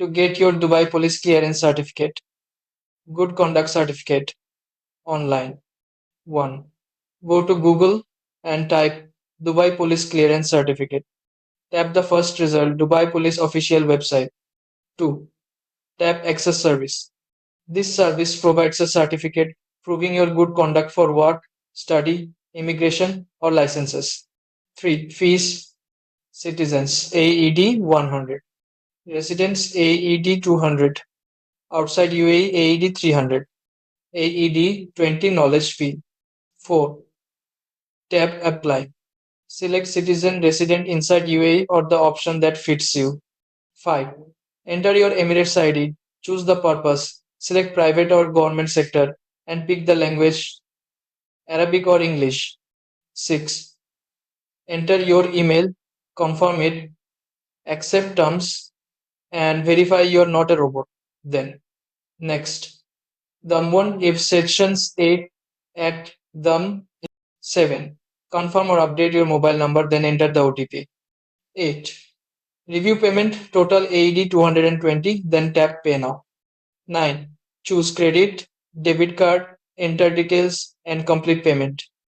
To get your Dubai Police Clearance Certificate, Good Conduct Certificate online. 1. Go to Google and type Dubai Police Clearance Certificate. Tap the first result, Dubai Police official website. 2. Tap Access Service. This service provides a certificate proving your good conduct for work, study, immigration, or licenses. 3. Fees. Citizens AED 100. Residents AED 200. Outside UAE AED 300. AED 20 knowledge fee. 4. Tap Apply. Select citizen resident inside UAE or the option that fits you. 5. Enter your Emirates ID. Choose the purpose. Select private or government sector and pick the language Arabic or English. 6. Enter your email. Confirm it. Accept terms and verify you're not a robot. Then, next. Thumb 1 if sections 8 at thumb 7. Confirm or update your mobile number, then enter the OTP. 8. Review payment, total AED 220, then tap Pay Now. 9. Choose credit, debit card, enter details, and complete payment.